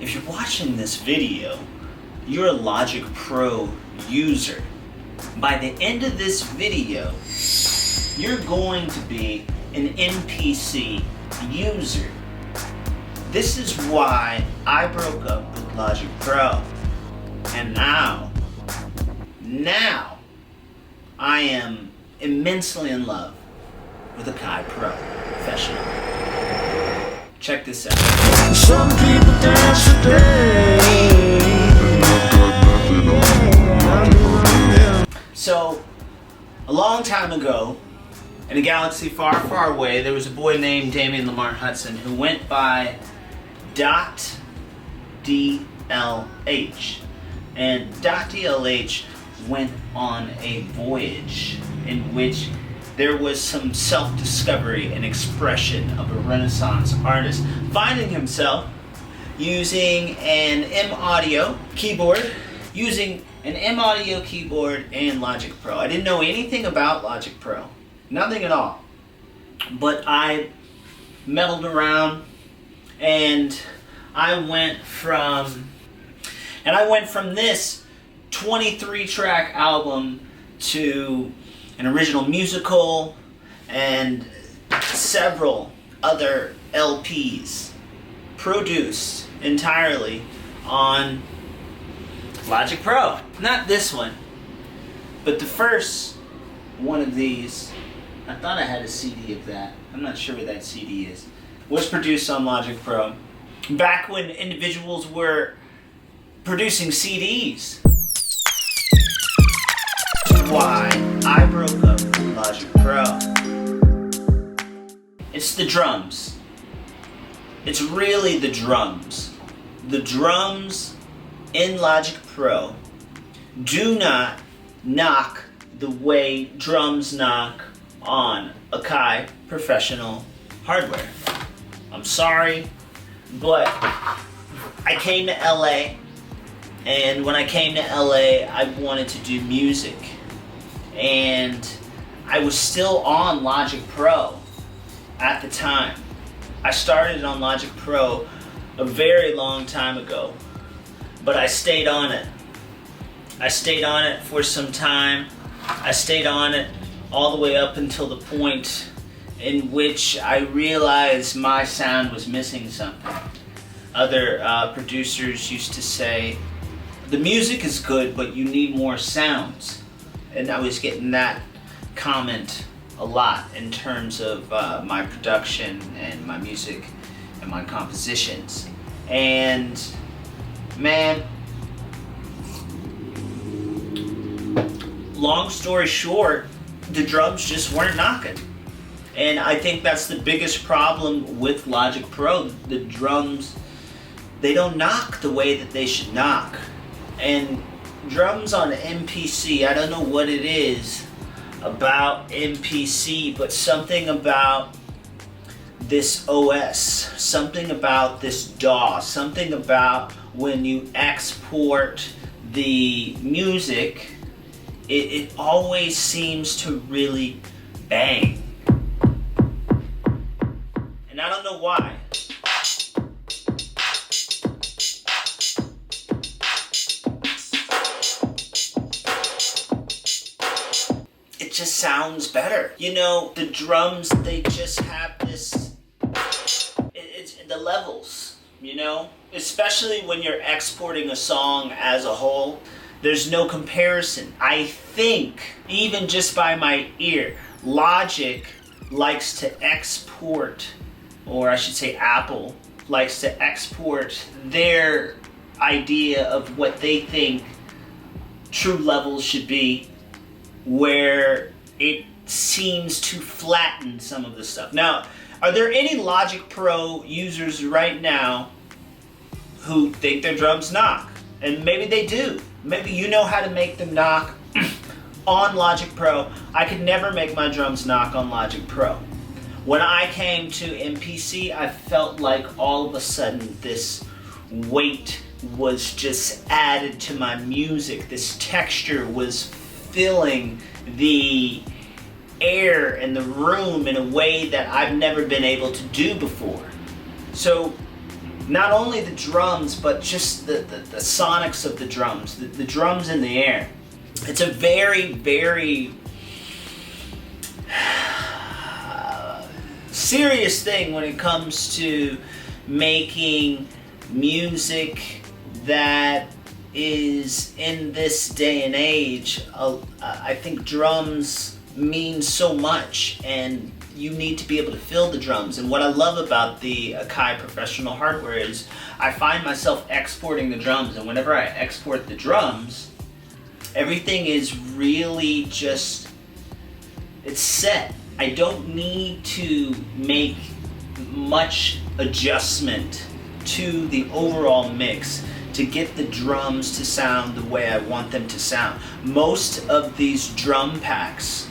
if you're watching this video, you're a Logic Pro user. By the end of this video, you're going to be an MPC user. This is why I broke up with Logic Pro. And now I am immensely in love with Akai Pro Professional. Check this out. Some people dance today. So, a long time ago, in a galaxy far, far away, there was a boy named Damian Lemar Hudson who went by .dlh. And .dlh went on a voyage in which there was some self-discovery and expression of a Renaissance artist, finding himself using an M-Audio keyboard, and Logic Pro. I didn't know anything about Logic Pro, nothing at all. But I meddled around, and I went from this 23-track album to an original musical and several other LPs produced entirely on Logic Pro. Not this one, but the first one of these. I thought I had a CD of that. I'm not sure where that CD is. Was produced on Logic Pro back when individuals were producing CDs. Why I broke up with Logic Pro. It's the drums. It's really the drums. The drums in Logic Pro do not knock the way drums knock on Akai Professional hardware. I'm sorry, but I came to LA, and when I came to LA, I wanted to do music. And I was still on Logic Pro at the time. I started on Logic Pro a very long time ago, but I stayed on it. I stayed on it for some time. I stayed on it all the way up until the point in which I realized my sound was missing something. Other producers used to say, the music is good, but you need more sounds. And I was getting that comment a lot in terms of my production and my music and my compositions. And man, long story short, the drums just weren't knocking. And I think that's the biggest problem with Logic Pro. The drums, they don't knock the way that they should knock. And drums on MPC, I don't know what it is about MPC, but something about this OS, something about this DAW, something about when you export the music, it always seems to really bang. And I don't know why. It just sounds better. You know, the drums, they just have this, it's the levels, you know? Especially when you're exporting a song as a whole, there's no comparison. I think, even just by my ear, Logic likes to export, or I should say Apple likes to export their idea of what they think true levels should be, where it seems to flatten some of the stuff. Now, are there any Logic Pro users right now who think their drums knock? And maybe they do. Maybe you know how to make them knock on Logic Pro. I could never make my drums knock on Logic Pro. When I came to MPC, I felt like all of a sudden this weight was just added to my music. This texture was filling the air in the room in a way that I've never been able to do before. So Not only the drums, but just the sonics of the drums, the drums in the air. It's a very, very serious thing when it comes to making music that is in this day and age. I think drums mean so much, and you need to be able to feel the drums. And what I love about the Akai professional hardware is I find myself exporting the drums, and whenever I export the drums, everything is really just, it's set. I don't need to make much adjustment to the overall mix to get the drums to sound the way I want them to sound. Most of these drum packs,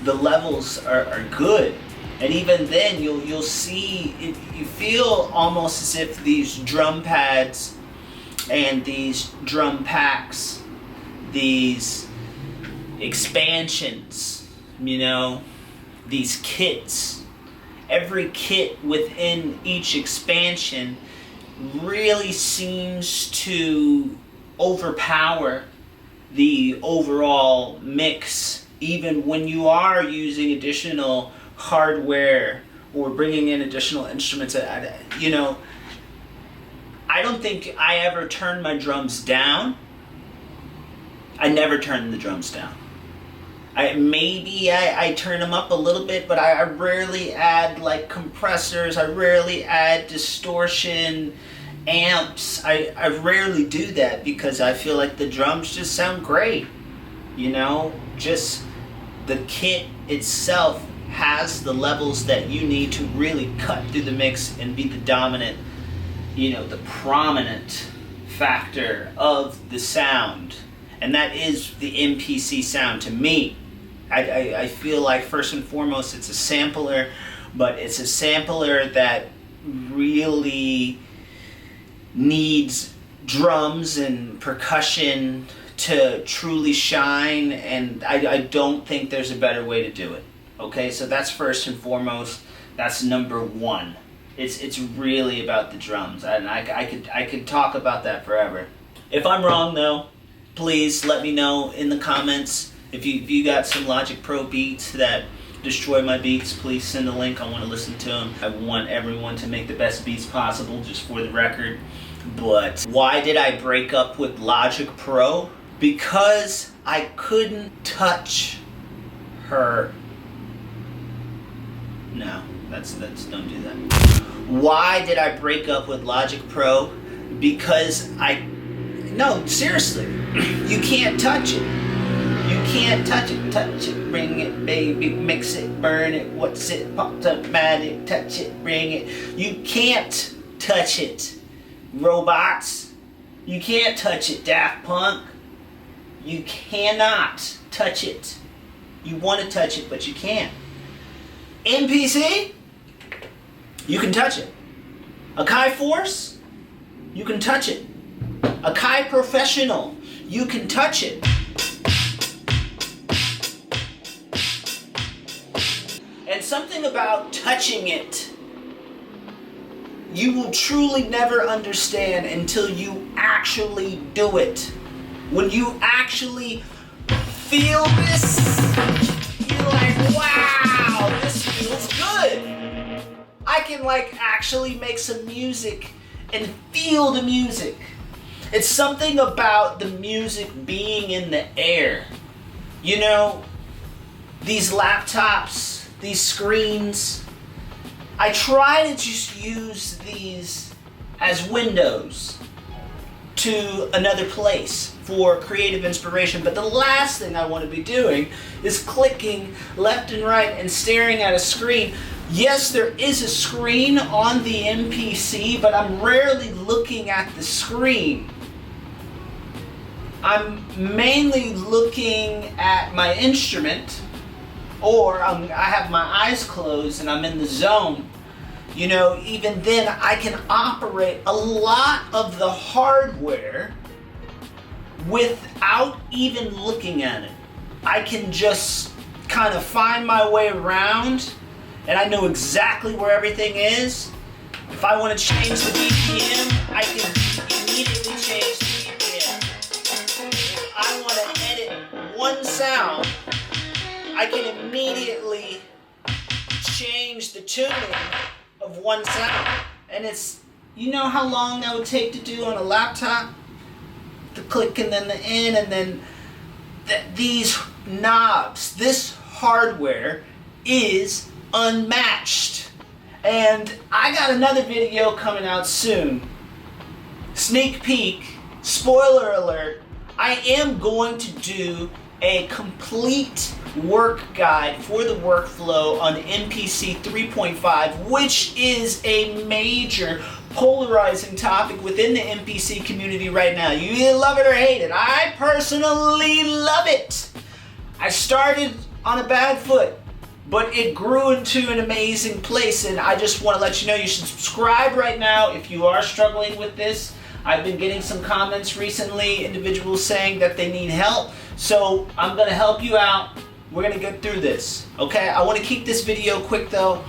the levels are good, and even then you'll see you feel almost as if these drum pads and these drum packs, these expansions, these kits, every kit within each expansion really seems to overpower the overall mix, even when you are using additional hardware or bringing in additional instruments. I don't think I ever turn my drums down. I never turn the drums down. Maybe I turn them up a little bit, but I rarely add like compressors. I rarely add distortion amps. I rarely do that because I feel like the drums just sound great. Just the kit itself has the levels that you need to really cut through the mix and be the dominant, the prominent factor of the sound. And that is the MPC sound to me. I feel like first and foremost it's a sampler, but it's a sampler that really needs drums and percussion to truly shine, and I don't think there's a better way to do it. Okay, so that's first and foremost. That's number one. It's really about the drums, and I could talk about that forever. If I'm wrong though, please let me know in the comments. If you got some Logic Pro beats that destroy my beats, please send a link. I want to listen to them. I want everyone to make the best beats possible, just for the record. But why did I break up with Logic Pro? Because I couldn't touch her. No, that's don't do that. Why did I break up with Logic Pro? Because no, seriously, you can't touch it. You can't touch it, bring it, baby, mix it, burn it, what's it, pop-tomatic, touch it, bring it. You can't touch it, robots. You can't touch it, Daft Punk. You cannot touch it. You want to touch it, but you can't. MPC, you can touch it. Akai Force, you can touch it. Akai Professional, you can touch it. And something about touching it, you will truly never understand until you actually do it. When you actually feel this, you're like, wow, this feels good. I can actually make some music and feel the music. It's something about the music being in the air. These laptops, these screens, I try to just use these as windows to another place for creative inspiration. But the last thing I want to be doing is clicking left and right and staring at a screen. Yes, there is a screen on the MPC, but I'm rarely looking at the screen. I'm mainly looking at my instrument, or I have my eyes closed and I'm in the zone. Even then I can operate a lot of the hardware without even looking at it. I can just kind of find my way around, and I know exactly where everything is, If I want to change the BPM, I can immediately change the BPM. If I want to edit one sound, I can immediately change the tuning of one sound. And it's, you know how long that would take to do on a laptop? The click and then the in, and then these knobs, this hardware is unmatched. And I got another video coming out soon. Sneak peek, spoiler alert, I am going to do a complete work guide for the workflow on MPC 3.5, which is a major polarizing topic within the MPC community right now. You either love it or hate it. I personally love it. I started on a bad foot, but it grew into an amazing place, and I just want to let you know you should subscribe right now if you are struggling with this. I've been getting some comments recently, individuals saying that they need help, so I'm going to help you out. We're going to get through this, okay? I want to keep this video quick though,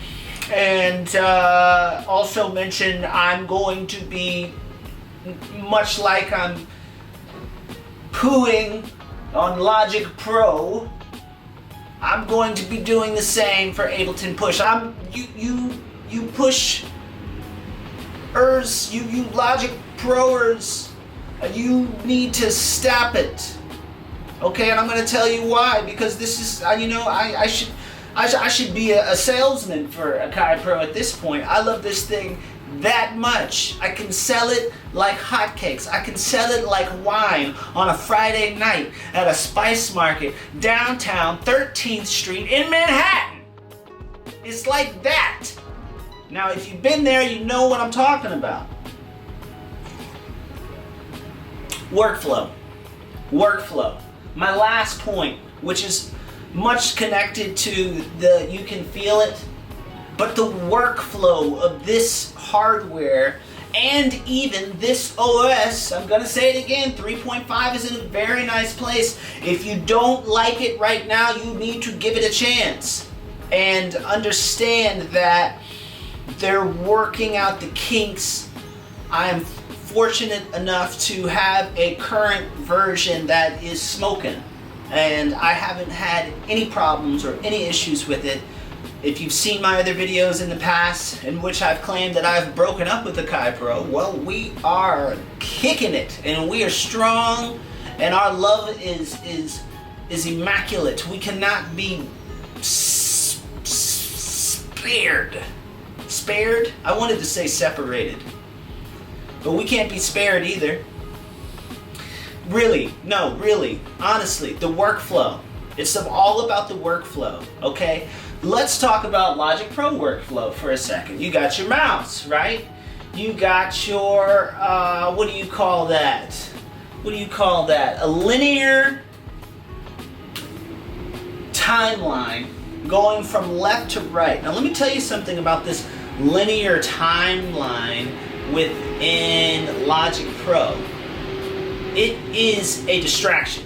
and also mention I'm going to be, much like I'm pooing on Logic Pro, I'm going to be doing the same for Ableton Push. You pushers, you Logic Proers, you need to stop it. Okay, and I'm going to tell you why. Because this is, I should be a salesman for Akai Pro at this point. I love this thing that much. I can sell it like hotcakes. I can sell it like wine on a Friday night at a spice market downtown 13th Street in Manhattan. It's like that. Now, if you've been there, you know what I'm talking about. Workflow. My last point, which is much connected to the you can feel it, but the workflow of this hardware and even this OS, I'm going to say it again, 3.5 is in a very nice place. If you don't like it right now, you need to give it a chance and understand that they're working out the kinks. I am fortunate enough to have a current version that is smoking, and I haven't had any problems or any issues with it. If you've seen my other videos in the past in which I've claimed that I've broken up with Akai Pro, well, we are kicking it and we are strong, and our love is immaculate. We cannot be spared. Spared? I wanted to say separated, but we can't be spared either. Really, no, really, honestly, the workflow. It's all about the workflow, okay? Let's talk about Logic Pro workflow for a second. You got your mouse, right? You got your, what do you call that? A linear timeline going from left to right. Now let me tell you something about this linear timeline within Logic Pro. It is a distraction.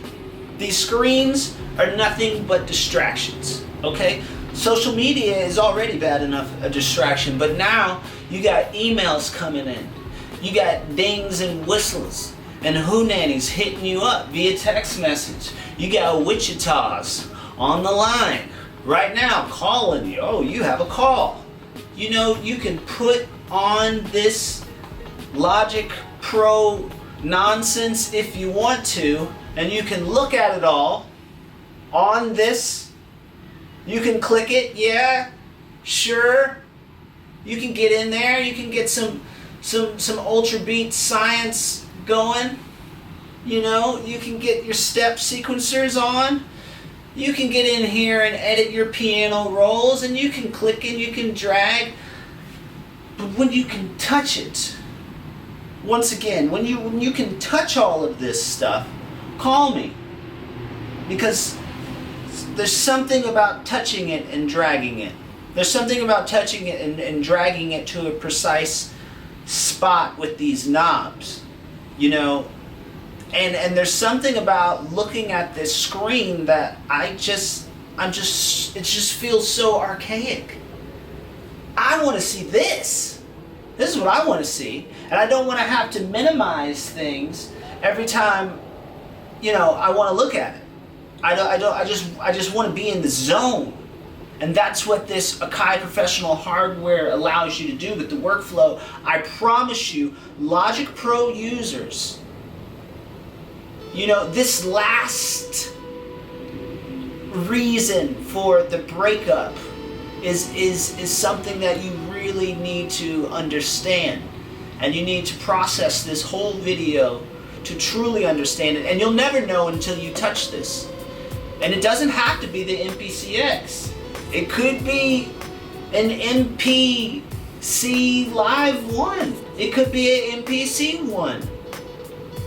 These screens are nothing but distractions, okay? Social media is already bad enough a distraction, but now you got emails coming in. You got dings and whistles and hoonannies hitting you up via text message. You got Wichitas on the line right now calling you. Oh, you have a call. You know, you can put on this Logic Pro nonsense if you want to, and you can look at it all on this. You can click it, yeah, sure. You can get in there. You can get some ultra beat science going. You know, you can get your step sequencers on. You can get in here and edit your piano rolls, and you can click and you can drag. But when you can touch it, once again, when you can touch all of this stuff, call me, because there's something about touching it and dragging it. There's something about touching it and dragging it to a precise spot with these knobs, you know. And there's something about looking at this screen that it just feels so archaic. I want to see this. This is what I want to see. And I don't want to have to minimize things every time, I want to look at it. I just want to be in the zone. And that's what this Akai Professional hardware allows you to do with the workflow. I promise you, Logic Pro users, this last reason for the breakup is something that you really need to understand. And you need to process this whole video to truly understand it. And you'll never know until you touch this. And it doesn't have to be the MPCX. It could be an MPC Live 1. It could be an MPC 1.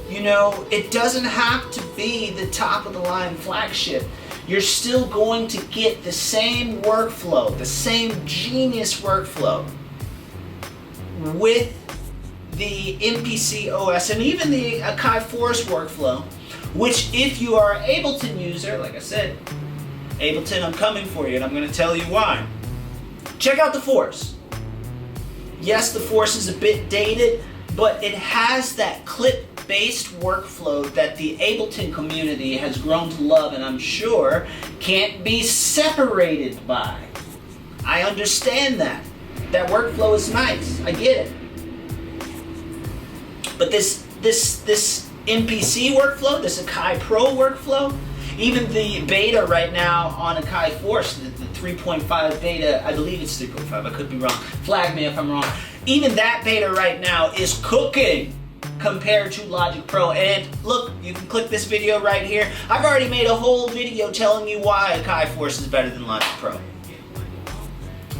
It doesn't have to be the top of the line flagship. You're still going to get the same workflow, the same genius workflow with the MPC OS and even the Akai Force workflow, which if you are an Ableton user, like I said, Ableton, I'm coming for you, and I'm going to tell you why. Check out the Force. Yes, the Force is a bit dated, but it has that clip-based workflow that the Ableton community has grown to love, and I'm sure can't be separated by. I understand that. That workflow is nice. I get it. But this MPC workflow, this Akai Pro workflow, even the beta right now on Akai Force, the 3.5 beta, I believe it's 3.5, I could be wrong, flag me if I'm wrong. Even that beta right now is cooking compared to Logic Pro. And look, you can click this video right here. I've already made a whole video telling you why Akai Force is better than Logic Pro.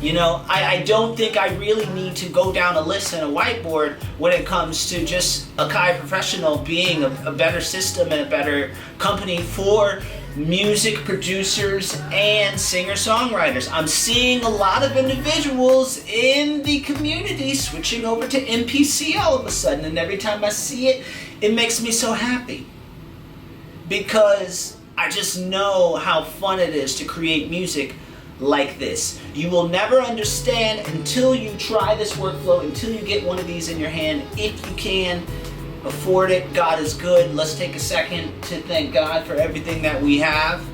I don't think I really need to go down a list and a whiteboard when it comes to just Akai Professional being a better system and a better company for music producers and singer-songwriters. I'm seeing a lot of individuals in the community switching over to MPC all of a sudden, and every time I see it, it makes me so happy. Because I just know how fun it is to create music like this. You will never understand until you try this workflow, until you get one of these in your hand. If you can afford it, God is good. Let's take a second to thank God for everything that we have,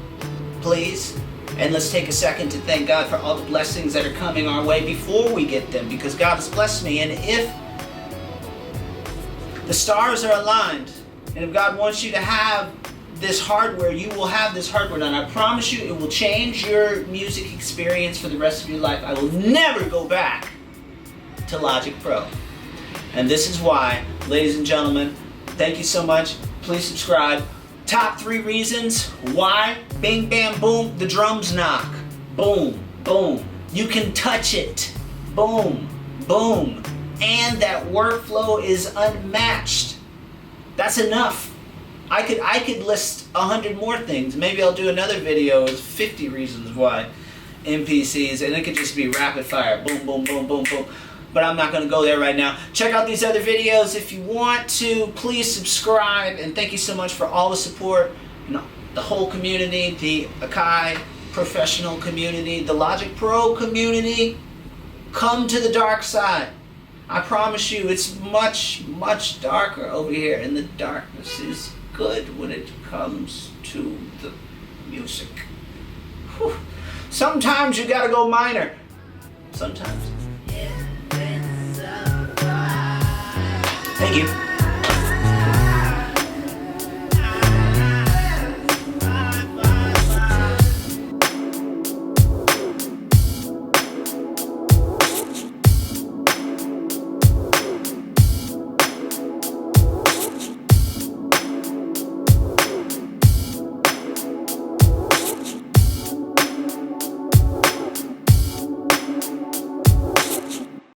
please. And let's take a second to thank God for all the blessings that are coming our way before we get them, because God has blessed me. And if the stars are aligned, and if God wants you to have this hardware, you will have this hardware, and I promise you it will change your music experience for the rest of your life. I will never go back to Logic Pro. And this is why, ladies and gentlemen, thank you so much. Please subscribe. Top 3 reasons why. Bing, bam, boom, the drums knock. Boom, boom. You can touch it. Boom, boom. And that workflow is unmatched. That's enough. I could list 100 more things. Maybe I'll do another video with 50 reasons why MPCs, and it could just be rapid fire. Boom, boom, boom, boom, boom. But I'm not going to go there right now. Check out these other videos if you want to. Please subscribe, and thank you so much for all the support. The whole community, the Akai Professional community, the Logic Pro community. Come to the dark side. I promise you, it's much, much darker over here, and the darkness is good when it comes to the music. Whew. Sometimes you gotta go minor. Sometimes. Thank you.